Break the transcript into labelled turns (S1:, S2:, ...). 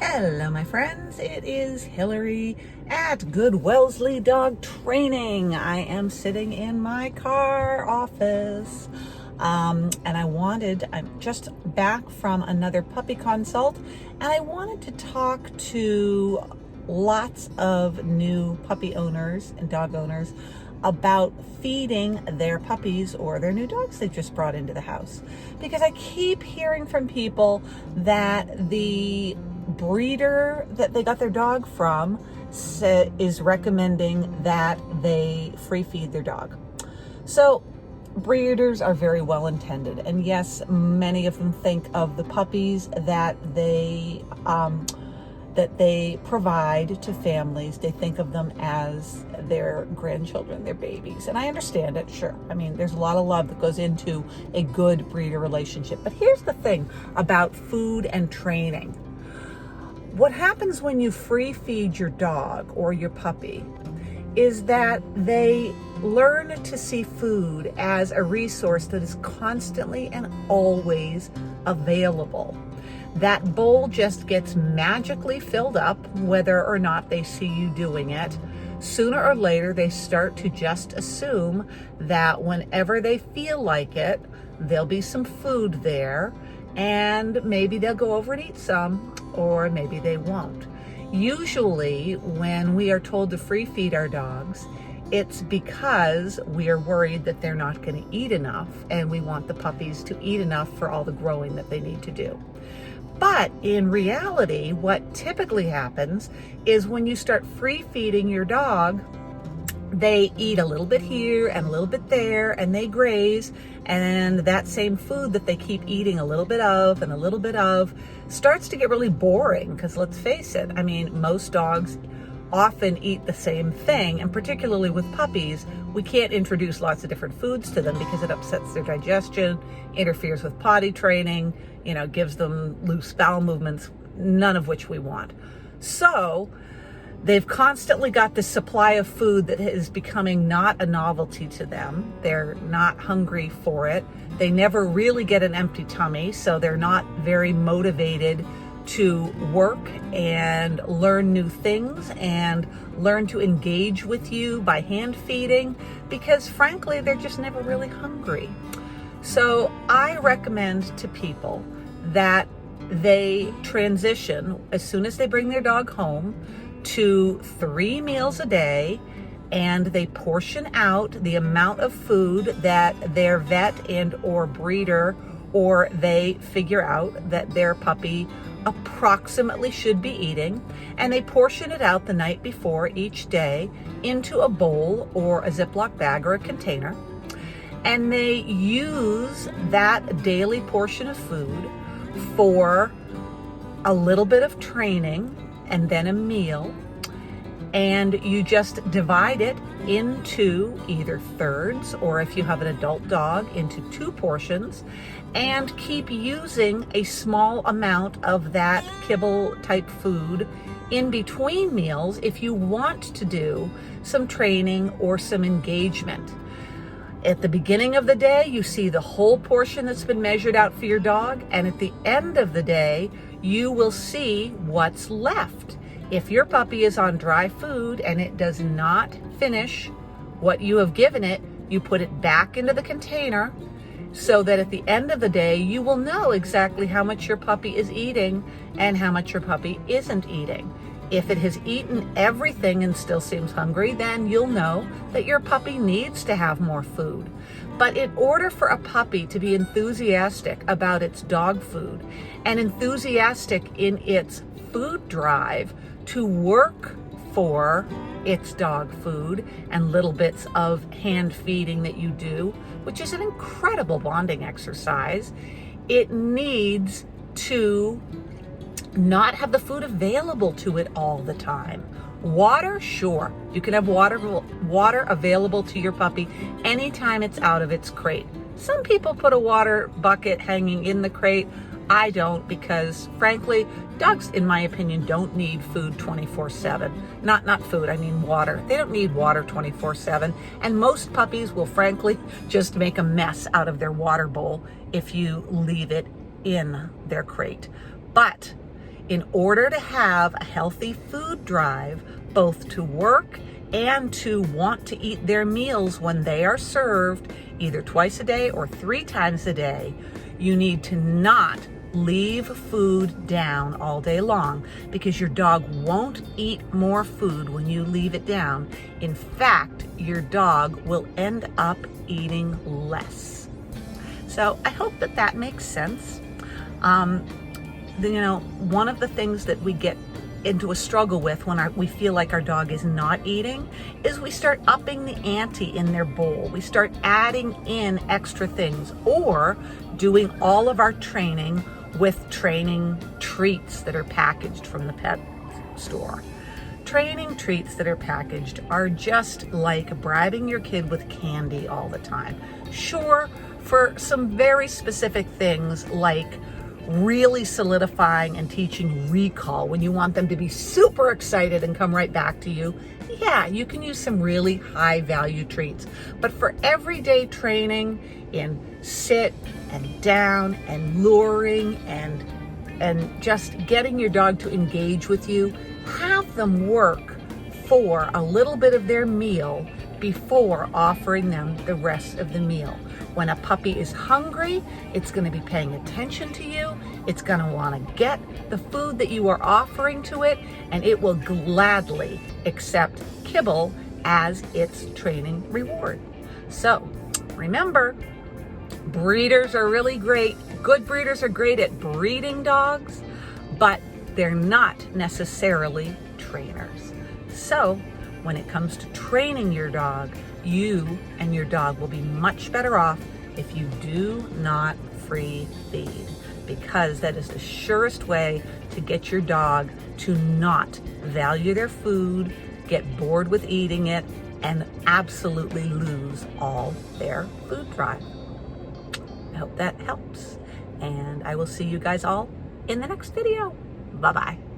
S1: Hello, my friends. It is Hillary at Good Wellesley Dog Training. I am sitting in my car office. And I'm just back from another puppy consult, and I wanted to talk to lots of new puppy owners and dog owners about feeding their puppies or their new dogs they've just brought into the house. Because I keep hearing from people that the breeder that they got their dog from is recommending that they free feed their dog. So breeders are very well intended, and yes, many of them think of the puppies that they provide to families. They think of them as their grandchildren, their babies. And I understand it, sure. I mean, there's a lot of love that goes into a good breeder relationship. But here's the thing about food and training. What happens when you free feed your dog or your puppy is that they learn to see food as a resource that is constantly and always available. That bowl just gets magically filled up whether or not they see you doing it. Sooner or later, they start to just assume that whenever they feel like it, there'll be some food there, and maybe they'll go over and eat some, or maybe they won't. Usually, when we are told to free feed our dogs, it's because we are worried that they're not going to eat enough, and we want the puppies to eat enough for all the growing that they need to do. But in reality, what typically happens is when you start free feeding your dog, they eat a little bit here and a little bit there, and they graze, and that same food that they keep eating a little bit of and a little bit of starts to get really boring, because let's face it, I mean, most dogs often eat the same thing, and particularly with puppies, we can't introduce lots of different foods to them because it upsets their digestion, interferes with potty training, gives them loose bowel movements, none of which we want. So they've constantly got this supply of food that is becoming not a novelty to them. They're not hungry for it. They never really get an empty tummy, so they're not very motivated to work and learn new things and learn to engage with you by hand feeding, because frankly, they're just never really hungry. So I recommend to people that they transition as soon as they bring their dog home to 3 meals a day, and they portion out the amount of food that their vet and or breeder or they figure out that their puppy approximately should be eating, and they portion it out the night before each day into a bowl or a Ziploc bag or a container, and they use that daily portion of food for a little bit of training and then a meal, and you just divide it into either thirds, or if you have an adult dog, into 2 portions, and keep using a small amount of that kibble type food in between meals if you want to do some training or some engagement. At the beginning of the day, you see the whole portion that's been measured out for your dog, and at the end of the day, you will see what's left. If your puppy is on dry food and it does not finish what you have given it, you put it back into the container so that at the end of the day, you will know exactly how much your puppy is eating and how much your puppy isn't eating. If it has eaten everything and still seems hungry, then you'll know that your puppy needs to have more food. But in order for a puppy to be enthusiastic about its dog food and enthusiastic in its food drive to work for its dog food and little bits of hand feeding that you do, which is an incredible bonding exercise, it needs to not have the food available to it all the time. Water, sure. You can have water available to your puppy anytime it's out of its crate. Some people put a water bucket hanging in the crate. I don't, because frankly, dogs, in my opinion, don't need food 24/7. Not food, I mean water. They don't need water 24/7. And most puppies will frankly just make a mess out of their water bowl if you leave it in their crate. But in order to have a healthy food drive, both to work and to want to eat their meals when they are served, either twice a day or 3 times a day, you need to not leave food down all day long, because your dog won't eat more food when you leave it down. In fact, your dog will end up eating less. So I hope that that makes sense. One of the things that we get into a struggle with when we feel like our dog is not eating is we start upping the ante in their bowl. We start adding in extra things, or doing all of our training with training treats that are packaged from the pet store. Training treats that are packaged are just like bribing your kid with candy all the time. Sure, for some very specific things like really solidifying and teaching recall, when you want them to be super excited and come right back to you, yeah, you can use some really high value treats. But for everyday training in sit and down and luring and just getting your dog to engage with you, have them work for a little bit of their meal before offering them the rest of the meal. When a puppy is hungry, it's going to be paying attention to you. It's going to want to get the food that you are offering to it, and it will gladly accept kibble as its training reward. So remember, breeders are really great. Good breeders are great at breeding dogs, but they're not necessarily trainers. So when it comes to training your dog, you and your dog will be much better off if you do not free feed, because that is the surest way to get your dog to not value their food, get bored with eating it, and absolutely lose all their food drive. I hope that helps, and I will see you guys all in the next video. Bye-bye.